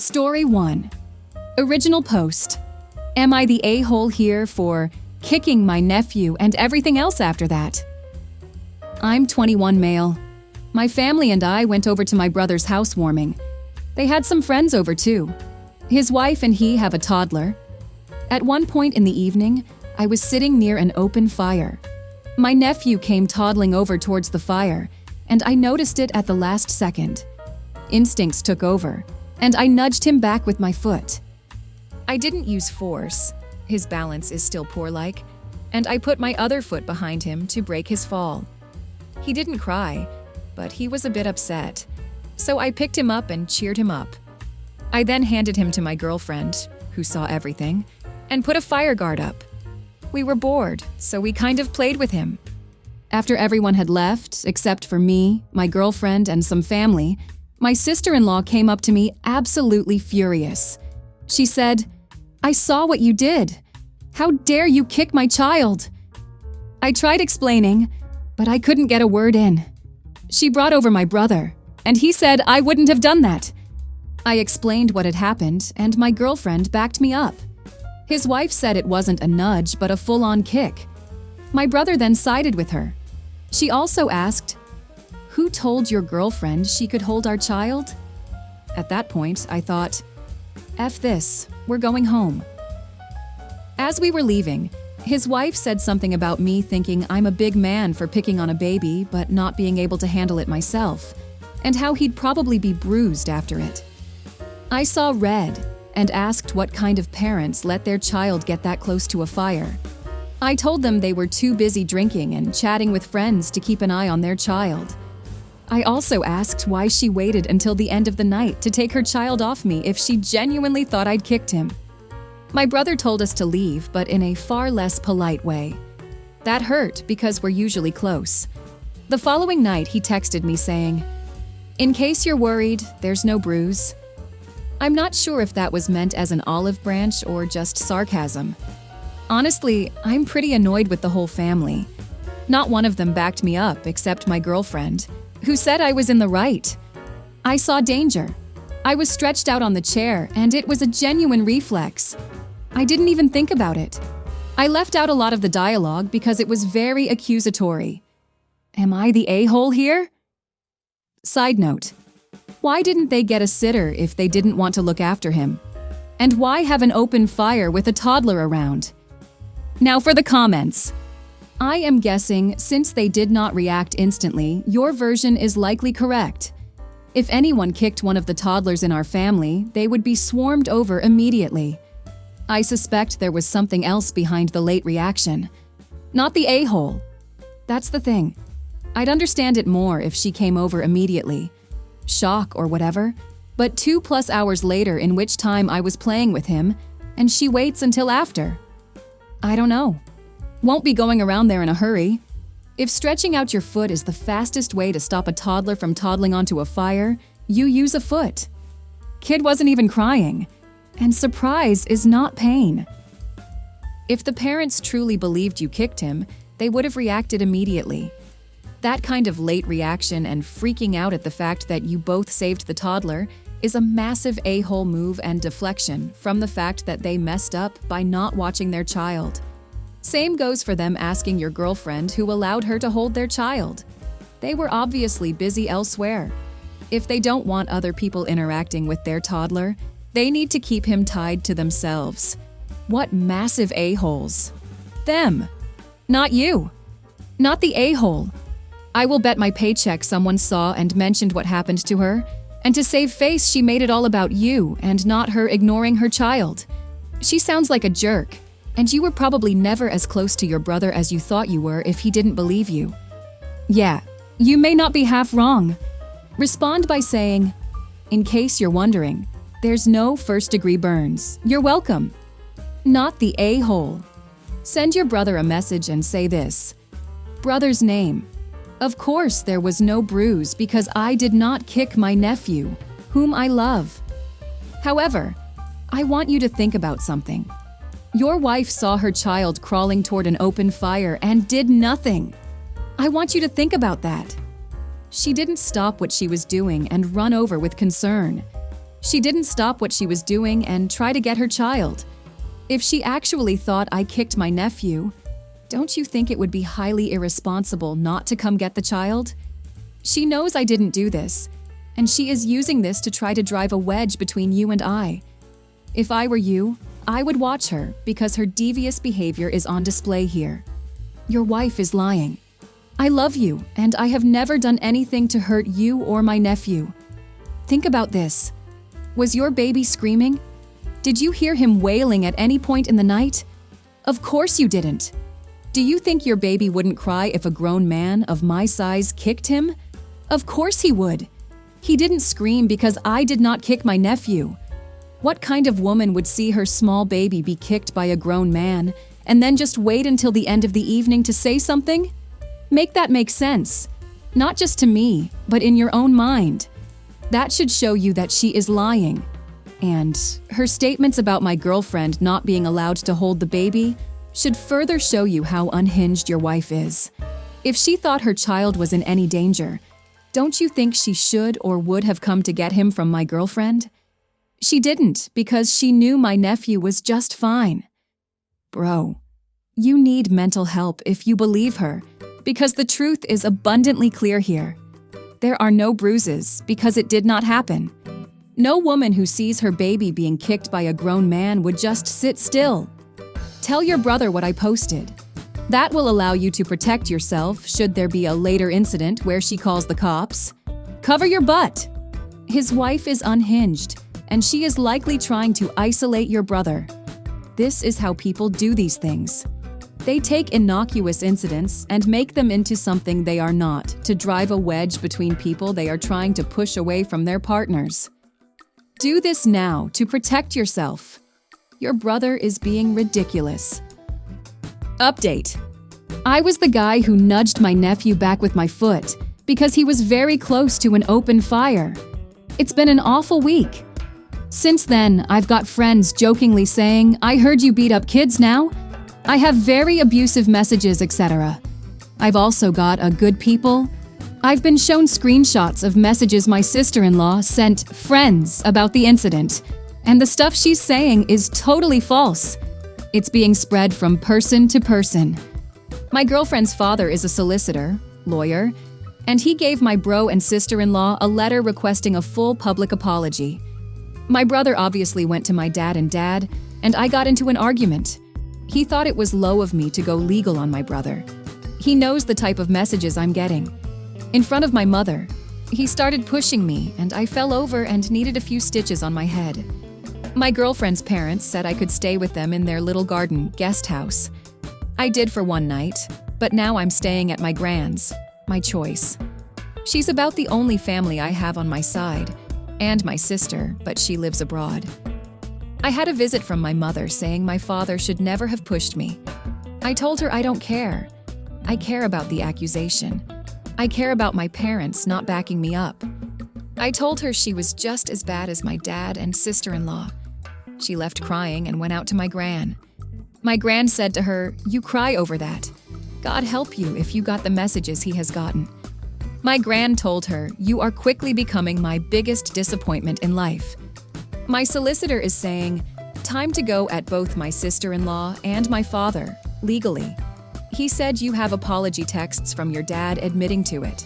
Story 1. Original post. Am I the a-hole here for kicking my nephew and everything else after that? I'm 21 male. My family and I went over to my brother's housewarming. They had some friends over too. His wife and he have a toddler. At one point in the evening, I was sitting near an open fire. My nephew came toddling over towards the fire, and I noticed it at the last second. Instincts took over, and I nudged him back with my foot. I didn't use force, his balance is still poor-like, and I put my other foot behind him to break his fall. He didn't cry, but he was a bit upset, so I picked him up and cheered him up. I then handed him to my girlfriend, who saw everything, and put a fire guard up. We were bored, so we kind of played with him. After everyone had left, except for me, my girlfriend, and some family, my sister-in-law came up to me absolutely furious. She said, "I saw what you did. How dare you kick my child?" I tried explaining, but I couldn't get a word in. She brought over my brother, and he said I wouldn't have done that. I explained what had happened, and my girlfriend backed me up. His wife said it wasn't a nudge, but a full-on kick. My brother then sided with her. She also asked, "Who told your girlfriend she could hold our child?" At that point, I thought, F this, we're going home. As we were leaving, his wife said something about me thinking I'm a big man for picking on a baby but not being able to handle it myself, and how he'd probably be bruised after it. I saw red and asked what kind of parents let their child get that close to a fire. I told them they were too busy drinking and chatting with friends to keep an eye on their child. I also asked why she waited until the end of the night to take her child off me if she genuinely thought I'd kicked him. My brother told us to leave, but in a far less polite way. That hurt because we're usually close. The following night, he texted me saying, "In case you're worried, there's no bruise." I'm not sure if that was meant as an olive branch or just sarcasm. Honestly, I'm pretty annoyed with the whole family. Not one of them backed me up except my girlfriend, who said I was in the right. I saw danger. I was stretched out on the chair, and it was a genuine reflex. I didn't even think about it. I left out a lot of the dialogue because it was very accusatory. Am I the a-hole here? Side note, why didn't they get a sitter if they didn't want to look after him? And why have an open fire with a toddler around? Now for the comments. I am guessing since they did not react instantly, your version is likely correct. If anyone kicked one of the toddlers in our family, they would be swarmed over immediately. I suspect there was something else behind the late reaction. Not the a-hole. That's the thing. I'd understand it more if she came over immediately. Shock or whatever. But 2+ hours later, in which time I was playing with him, and she waits until after. I don't know. Won't be going around there in a hurry. If stretching out your foot is the fastest way to stop a toddler from toddling onto a fire, you use a foot. Kid wasn't even crying. And surprise is not pain. If the parents truly believed you kicked him, they would have reacted immediately. That kind of late reaction and freaking out at the fact that you both saved the toddler is a massive a-hole move and deflection from the fact that they messed up by not watching their child. Same goes for them asking your girlfriend who allowed her to hold their child. They were obviously busy elsewhere. If they don't want other people interacting with their toddler, they need to keep him tied to themselves. What massive a-holes. Them. Not you. Not the a-hole. I will bet my paycheck someone saw and mentioned what happened to her, and to save face she made it all about you and not her ignoring her child. She sounds like a jerk. And you were probably never as close to your brother as you thought you were if he didn't believe you. Yeah, you may not be half wrong. Respond by saying, "In case you're wondering, there's no first-degree burns. You're welcome." Not the a-hole. Send your brother a message and say this. Brother's name. Of course there was no bruise because I did not kick my nephew, whom I love. However, I want you to think about something. Your wife saw her child crawling toward an open fire and did nothing. I want you to think about that. She didn't stop what she was doing and run over with concern. She didn't stop what she was doing and try to get her child. If she actually thought I kicked my nephew, don't you think it would be highly irresponsible not to come get the child? She knows I didn't do this, and she is using this to try to drive a wedge between you and I. If I were you, I would watch her because her devious behavior is on display here. Your wife is lying. I love you, and I have never done anything to hurt you or my nephew. Think about this. Was your baby screaming? Did you hear him wailing at any point in the night? Of course you didn't. Do you think your baby wouldn't cry if a grown man of my size kicked him? Of course he would. He didn't scream because I did not kick my nephew. What kind of woman would see her small baby be kicked by a grown man and then just wait until the end of the evening to say something? Make that make sense. Not just to me, but in your own mind. That should show you that she is lying. And her statements about my girlfriend not being allowed to hold the baby should further show you how unhinged your wife is. If she thought her child was in any danger, don't you think she should or would have come to get him from my girlfriend? She didn't because she knew my nephew was just fine. Bro, you need mental help if you believe her, because the truth is abundantly clear here. There are no bruises because it did not happen. No woman who sees her baby being kicked by a grown man would just sit still. Tell your brother what I posted. That will allow you to protect yourself should there be a later incident where she calls the cops. Cover your butt. His wife is unhinged, and she is likely trying to isolate your brother. This is how people do these things. They take innocuous incidents and make them into something they are not to drive a wedge between people they are trying to push away from their partners. Do this now to protect yourself. Your brother is being ridiculous. Update. I was the guy who nudged my nephew back with my foot because he was very close to an open fire. It's been an awful week. Since then, I've got friends jokingly saying, "I heard you beat up kids now." I have very abusive messages, etc. I've also got a good people. I've been shown screenshots of messages my sister-in-law sent friends about the incident, and the stuff she's saying is totally false. It's being spread from person to person. My girlfriend's father is a solicitor, lawyer, and he gave my bro and sister-in-law a letter requesting a full public apology. My brother obviously went to my dad, and I got into an argument. He thought it was low of me to go legal on my brother. He knows the type of messages I'm getting. In front of my mother, he started pushing me, and I fell over and needed a few stitches on my head. My girlfriend's parents said I could stay with them in their little garden guest house. I did for one night, but now I'm staying at my grand's, my choice. She's about the only family I have on my side, and my sister, but she lives abroad. I had a visit from my mother saying my father should never have pushed me. I told her I don't care. I care about the accusation. I care about my parents not backing me up. I told her she was just as bad as my dad and sister-in-law. She left crying and went out to my gran. My gran said to her, "You cry over that. God help you if you got the messages he has gotten." My gran told her, "You are quickly becoming my biggest disappointment in life." My solicitor is saying, "Time to go at both my sister-in-law and my father, legally." He said you have apology texts from your dad admitting to it.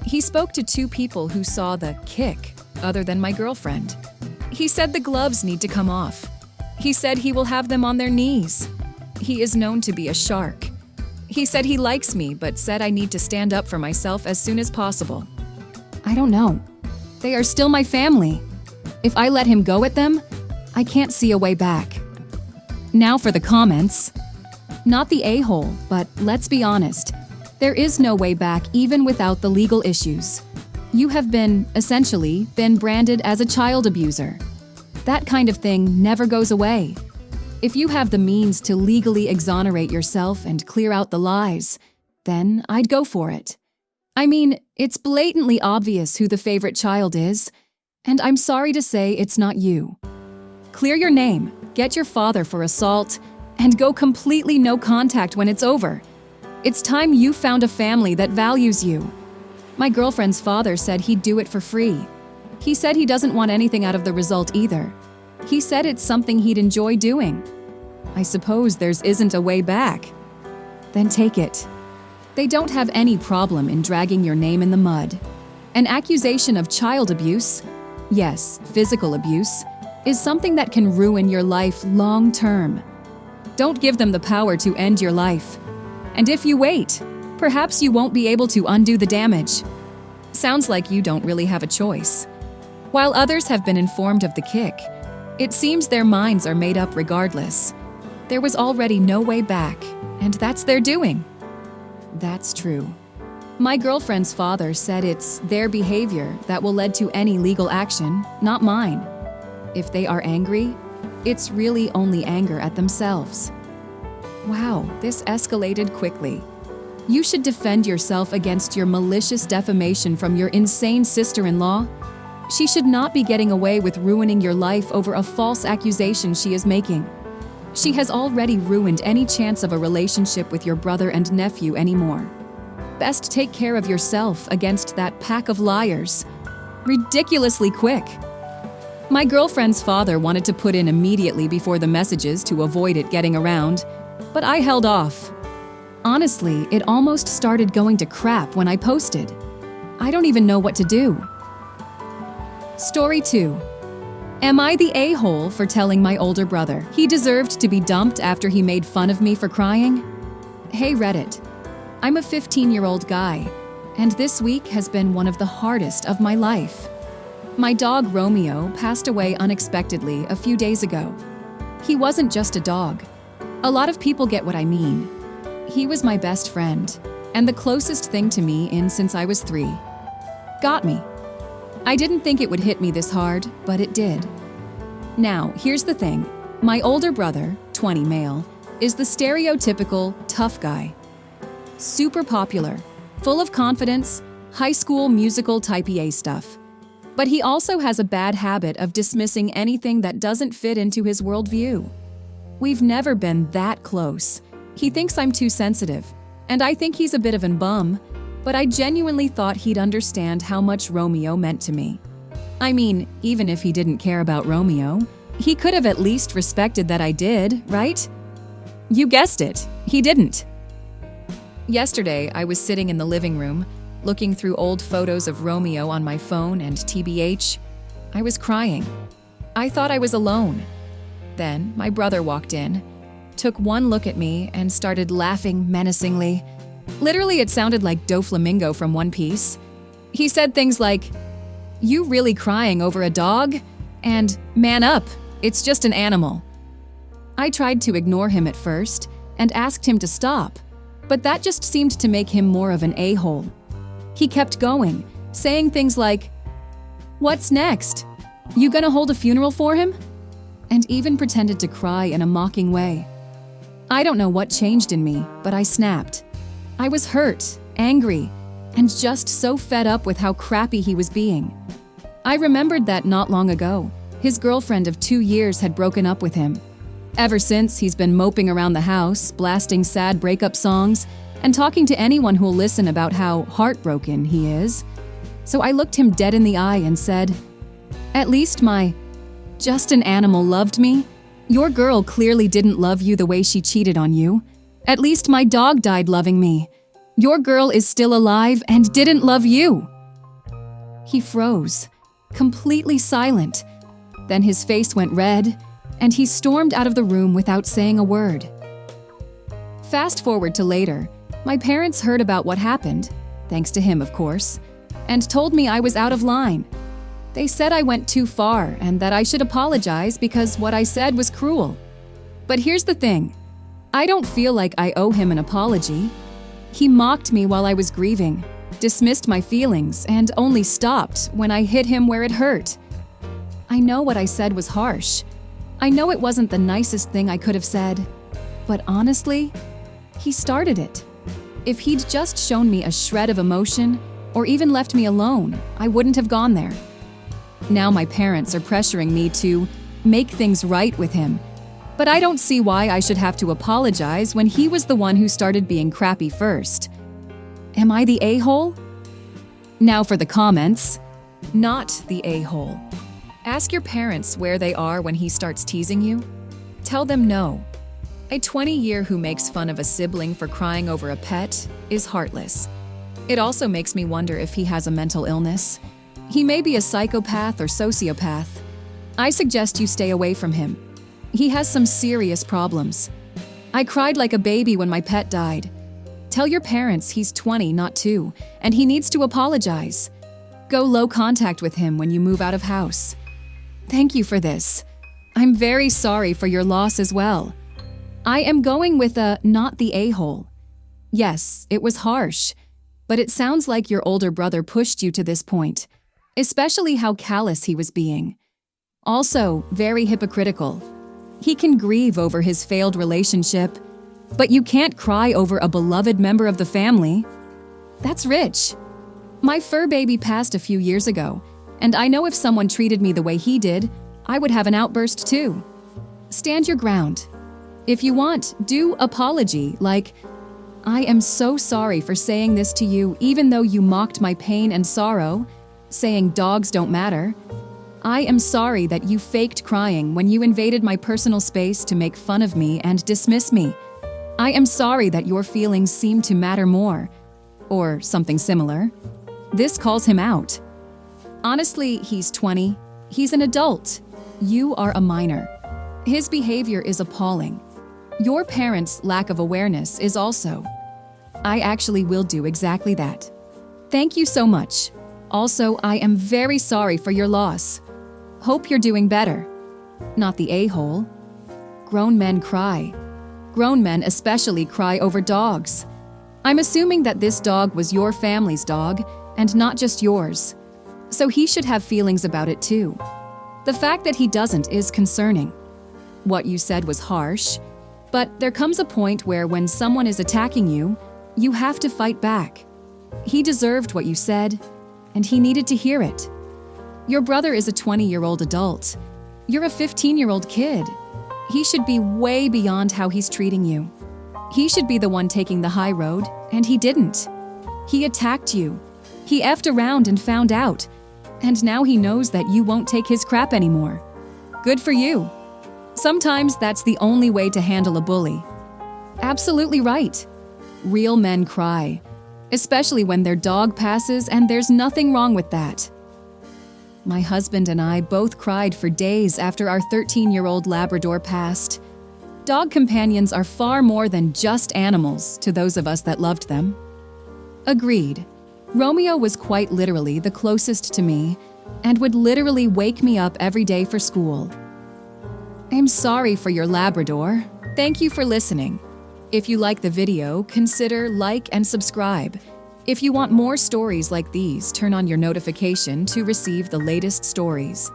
He spoke to 2 people who saw the kick, other than my girlfriend. He said the gloves need to come off. He said he will have them on their knees. He is known to be a shark. He said he likes me, but said I need to stand up for myself as soon as possible. I don't know. They are still my family. If I let him go at them, I can't see a way back. Now for the comments. Not the a-hole, but let's be honest. There is no way back even without the legal issues. You have essentially been branded as a child abuser. That kind of thing never goes away. If you have the means to legally exonerate yourself and clear out the lies, then I'd go for it. I mean, it's blatantly obvious who the favorite child is, and I'm sorry to say it's not you. Clear your name, get your father for assault, and go completely no contact when it's over. It's time you found a family that values you. My girlfriend's father said he'd do it for free. He said he doesn't want anything out of the result either. He said it's something he'd enjoy doing. I suppose there isn't a way back. Then take it. They don't have any problem in dragging your name in the mud. An accusation of child abuse, yes, physical abuse, is something that can ruin your life long term. Don't give them the power to end your life. And if you wait, perhaps you won't be able to undo the damage. Sounds like you don't really have a choice. While others have been informed of the kick, it seems their minds are made up regardless. There was already no way back, and that's their doing. That's true. My girlfriend's father said it's their behavior that will lead to any legal action, not mine. If they are angry, it's really only anger at themselves. Wow, this escalated quickly. You should defend yourself against your malicious defamation from your insane sister-in-law. She should not be getting away with ruining your life over a false accusation she is making. She has already ruined any chance of a relationship with your brother and nephew anymore. Best take care of yourself against that pack of liars. Ridiculously quick. My girlfriend's father wanted to put in immediately before the messages to avoid it getting around, but I held off. Honestly, it almost started going to crap when I posted. I don't even know what to do. Story 2. Am I the a-hole for telling my older brother he deserved to be dumped after he made fun of me for crying? Hey Reddit. I'm a 15-year-old guy, and this week has been one of the hardest of my life. My dog Romeo passed away unexpectedly a few days ago. He wasn't just a dog. A lot of people get what I mean. He was my best friend, and the closest thing to me since I was 3. Got me. I didn't think it would hit me this hard, but it did. Now, here's the thing. My older brother, 20 male, is the stereotypical tough guy. Super popular, full of confidence, high school musical type EA stuff. But he also has a bad habit of dismissing anything that doesn't fit into his worldview. We've never been that close. He thinks I'm too sensitive, and I think he's a bit of a bum, but I genuinely thought he'd understand how much Romeo meant to me. I mean, even if he didn't care about Romeo, he could have at least respected that I did, right? You guessed it, he didn't. Yesterday, I was sitting in the living room, looking through old photos of Romeo on my phone and TBH. I was crying. I thought I was alone. Then, my brother walked in, took one look at me, and started laughing menacingly. Literally, it sounded like Doflamingo from One Piece. He said things like, "You really crying over a dog?" and "Man up, it's just an animal." I tried to ignore him at first and asked him to stop, but that just seemed to make him more of an a-hole. He kept going, saying things like, "What's next? You gonna hold a funeral for him?" and even pretended to cry in a mocking way. I don't know what changed in me, but I snapped. I was hurt, angry, and just so fed up with how crappy he was being. I remembered that not long ago, his girlfriend of 2 years had broken up with him. Ever since, he's been moping around the house, blasting sad breakup songs, and talking to anyone who'll listen about how heartbroken he is. So I looked him dead in the eye and said, "At least my just an animal loved me. Your girl clearly didn't love you the way she cheated on you. At least my dog died loving me. Your girl is still alive and didn't love you." He froze, completely silent. Then his face went red, and he stormed out of the room without saying a word. Fast forward to later, my parents heard about what happened, thanks to him of course, and told me I was out of line. They said I went too far and that I should apologize because what I said was cruel. But here's the thing. I don't feel like I owe him an apology. He mocked me while I was grieving, dismissed my feelings, and only stopped when I hit him where it hurt. I know what I said was harsh. I know it wasn't the nicest thing I could have said. But honestly, he started it. If he'd just shown me a shred of emotion, or even left me alone, I wouldn't have gone there. Now my parents are pressuring me to make things right with him. But I don't see why I should have to apologize when he was the one who started being crappy first. Am I the a-hole? Now for the comments. not the a-hole. Ask your parents where they are when he starts teasing you. Tell them no. A 20-year who makes fun of a sibling for crying over a pet is heartless. It also makes me wonder if he has a mental illness. He may be a psychopath or sociopath. I suggest you stay away from him. He has some serious problems. I cried like a baby when my pet died. Tell your parents he's 20, not 2, and he needs to apologize. Go low contact with him when you move out of house. Thank you for this. I'm very sorry for your loss as well. I am going with a not the a-hole. Yes, it was harsh, but it sounds like your older brother pushed you to this point, especially how callous he was being. Also, very hypocritical. He can grieve over his failed relationship, but you can't cry over a beloved member of the family. That's rich. My fur baby passed a few years ago, and I know if someone treated me the way he did, I would have an outburst too. Stand your ground. If you want, do apology, like, I am so sorry for saying this to you even though you mocked my pain and sorrow, saying dogs don't matter. I am sorry that you faked crying when you invaded my personal space to make fun of me and dismiss me. I am sorry that your feelings seem to matter more, or something similar. This calls him out. Honestly, he's 20. He's an adult. You are a minor. His behavior is appalling. Your parents' lack of awareness is also. I actually will do exactly that. Thank you so much. Also, I am very sorry for your loss. Hope you're doing better. Not the a-hole. Grown men cry. Grown men especially cry over dogs. I'm assuming that this dog was your family's dog and not just yours. So he should have feelings about it too. The fact that he doesn't is concerning. What you said was harsh, but there comes a point where when someone is attacking you, you have to fight back. He deserved what you said, and he needed to hear it. Your brother is a 20-year-old adult. You're a 15-year-old kid. He should be way beyond how he's treating you. He should be the one taking the high road, and he didn't. He attacked you. He effed around and found out. And now he knows that you won't take his crap anymore. Good for you. Sometimes that's the only way to handle a bully. Absolutely right. Real men cry, especially when their dog passes, and there's nothing wrong with that. My husband and I both cried for days after our 13-year-old Labrador passed. Dog companions are far more than just animals to those of us that loved them. Agreed. Romeo was quite literally the closest to me and would literally wake me up every day for school. I'm sorry for your Labrador. Thank you for listening. If you like the video, consider like and subscribe. If you want more stories like these, turn on your notification to receive the latest stories.